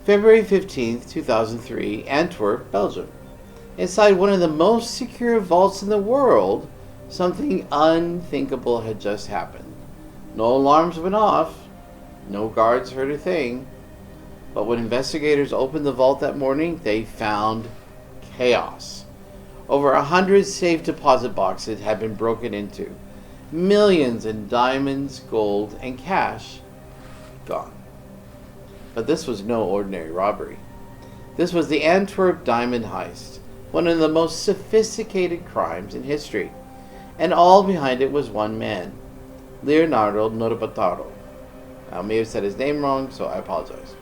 February 15th, 2003, Antwerp, Belgium. Inside one of the most secure vaults in the world, something unthinkable had just happened. No alarms went off, no guards heard a thing, but when investigators opened the vault that morning, they found chaos. Over 100 safe deposit boxes had been broken into. Millions in diamonds, gold, and cash gone. But this was no ordinary robbery. This was the Antwerp Diamond Heist, one of the most sophisticated crimes in history. And all behind it was one man, Leonardo Norbataro. I may have said his name wrong, so I apologize.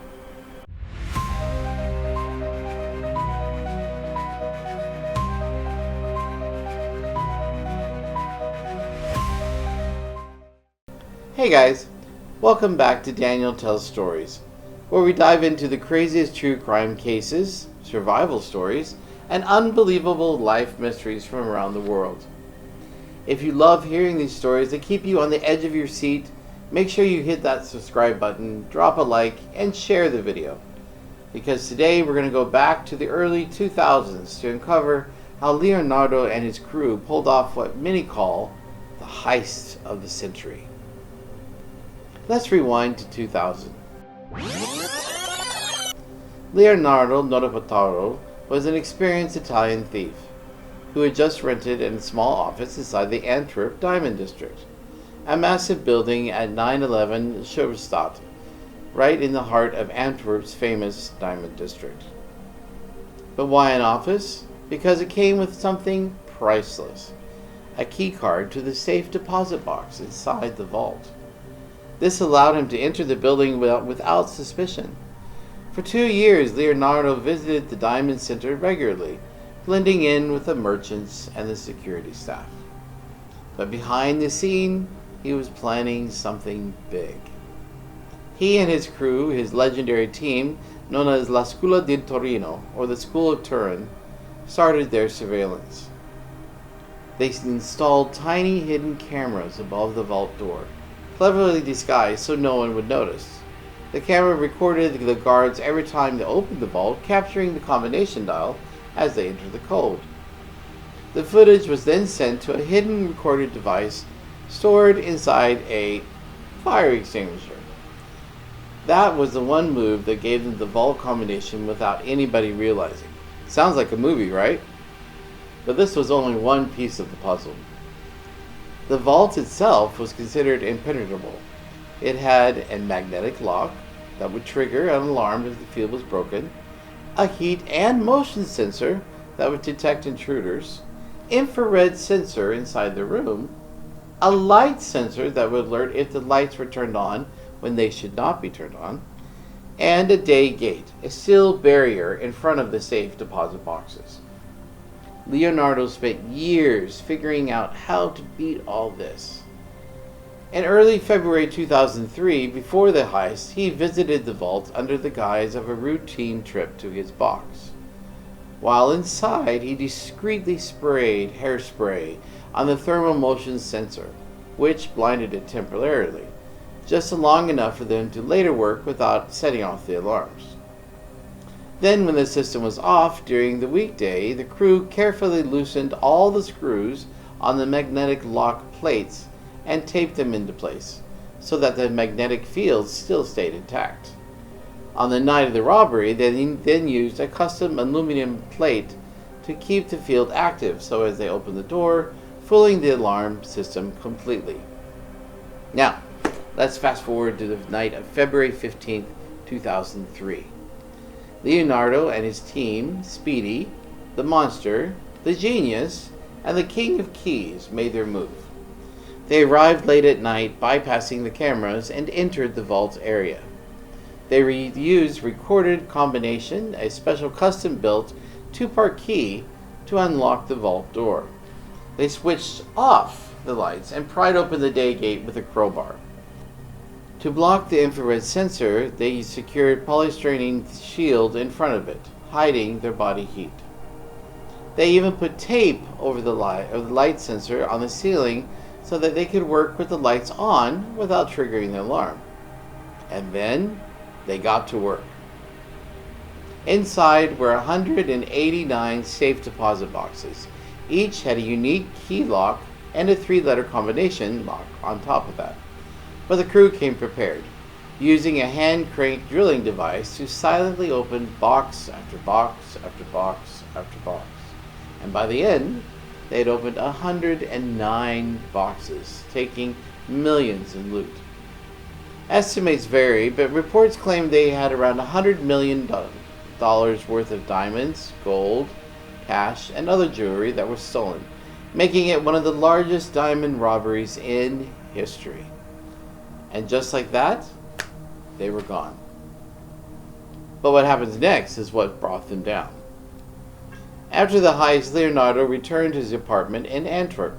Hey guys, welcome back to Daniel Tells Stories, where we dive into the craziest true crime cases, survival stories, and unbelievable life mysteries from around the world. If you love hearing these stories that keep you on the edge of your seat, make sure you hit that subscribe button, drop a like, and share the video. Because today we're going to go back to the early 2000s to uncover how Leonardo and his crew pulled off what many call the heist of the century. Let's rewind to 2000. Leonardo Norbataro was an experienced Italian thief who had just rented a small office inside the Antwerp Diamond District, a massive building at 911 Schouwstraat, right in the heart of Antwerp's famous Diamond District. But why an office? Because it came with something priceless, a key card to the safe deposit box inside the vault. This allowed him to enter the building without suspicion. For 2 years, Leonardo visited the Diamond Center regularly, blending in with the merchants and the security staff. But behind the scene, he was planning something big. He and his crew, his legendary team, known as La Scuola di Torino, or the School of Turin, started their surveillance. They installed tiny hidden cameras above the vault door, cleverly disguised so no one would notice. The camera recorded the guards every time they opened the vault, capturing the combination dial as they entered the code. The footage was then sent to a hidden recorded device stored inside a fire extinguisher. That was the one move that gave them the vault combination without anybody realizing. Sounds like a movie, right? But this was only one piece of the puzzle. The vault itself was considered impenetrable. It had a magnetic lock that would trigger an alarm if the field was broken, a heat and motion sensor that would detect intruders, infrared sensor inside the room, a light sensor that would alert if the lights were turned on when they should not be turned on, and a day gate, a steel barrier in front of the safe deposit boxes. Leonardo spent years figuring out how to beat all this. In early February 2003, before the heist, he visited the vault under the guise of a routine trip to his box. While inside, he discreetly sprayed hairspray on the thermal motion sensor, which blinded it temporarily, just long enough for them to later work without setting off the alarms. Then, when the system was off during the weekday, the crew carefully loosened all the screws on the magnetic lock plates and taped them into place, so that the magnetic field still stayed intact. On the night of the robbery, they then used a custom aluminum plate to keep the field active, so as they opened the door, fooling the alarm system completely. Now, let's fast forward to the night of February 15th, 2003. Leonardo and his team, Speedy, the Monster, the Genius, and the King of Keys made their move. They arrived late at night, bypassing the cameras, and entered the vault area. They used recorded combination, a special custom-built two-part key, to unlock the vault door. They switched off the lights and pried open the day gate with a crowbar. To block the infrared sensor, they secured polystyrene shield in front of it, hiding their body heat. They even put tape over the light sensor on the ceiling so that they could work with the lights on without triggering the alarm. And then they got to work. Inside were 189 safe deposit boxes. Each had a unique key lock and a 3-letter combination lock on top of that. But the crew came prepared, using a hand-cranked drilling device to silently open box after box after box after box. And by the end, they had opened 109 boxes, taking millions in loot. Estimates vary, but reports claim they had around $100 million worth of diamonds, gold, cash, and other jewelry that was stolen, making it one of the largest diamond robberies in history. And just like that, they were gone. But what happens next is what brought them down. After the heist, Leonardo returned to his apartment in Antwerp.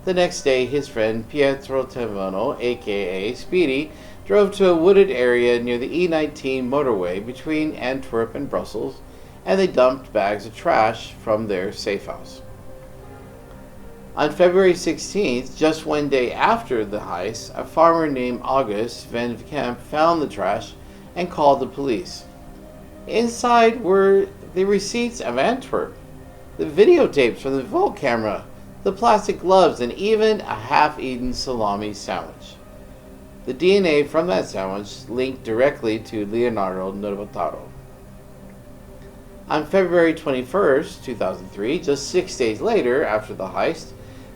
The next day, his friend Pietro Tavano, aka Speedy, drove to a wooded area near the E19 motorway between Antwerp and Brussels, and they dumped bags of trash from their safe house. On February 16th, just one day after the heist, a farmer named August Van Camp found the trash and called the police. Inside were the receipts of Antwerp, the videotapes from the vault camera, the plastic gloves, and even a half-eaten salami sandwich. The DNA from that sandwich linked directly to Leonardo Notarbartolo. On February 21st, 2003, just 6 days later after the heist,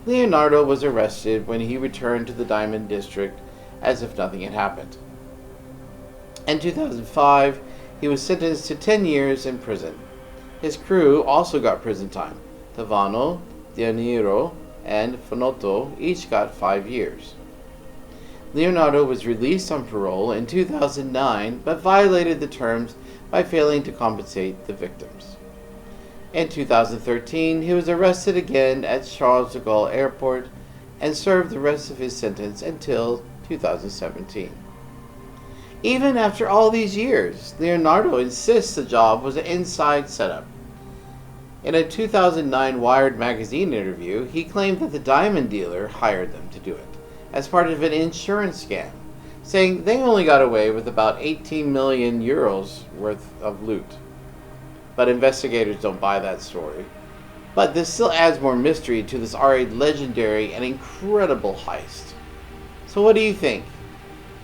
Leonardo was arrested when he returned to the Diamond District as if nothing had happened. In 2005, he was sentenced to 10 years in prison. His crew also got prison time. Tavano, Danielmligon, and Fanoto each got 5 years. Leonardo was released on parole in 2009, but violated the terms by failing to compensate the victims. In 2013, he was arrested again at Charles de Gaulle Airport and served the rest of his sentence until 2017. Even after all these years, Leonardo insists the job was an inside setup. In a 2009 Wired magazine interview, he claimed that the diamond dealer hired them to do it as part of an insurance scam, saying they only got away with about 18 million euros worth of loot. But investigators don't buy that story. But this still adds more mystery to this already legendary and incredible heist. So what do you think?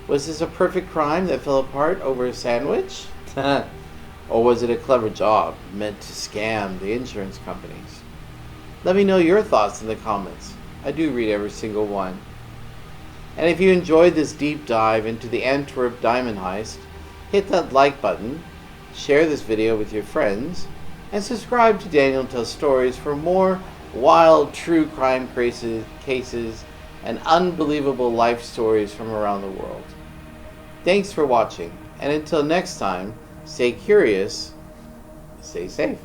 Was this a perfect crime that fell apart over a sandwich? Or was it a clever job meant to scam the insurance companies? Let me know your thoughts in the comments. I do read every single one. And if you enjoyed this deep dive into the Antwerp Diamond Heist, hit that like button, share this video with your friends, and subscribe to Daniel Tells Stories for more wild true crime cases and unbelievable life stories from around the world. Thanks for watching, and until next time, stay curious, stay safe.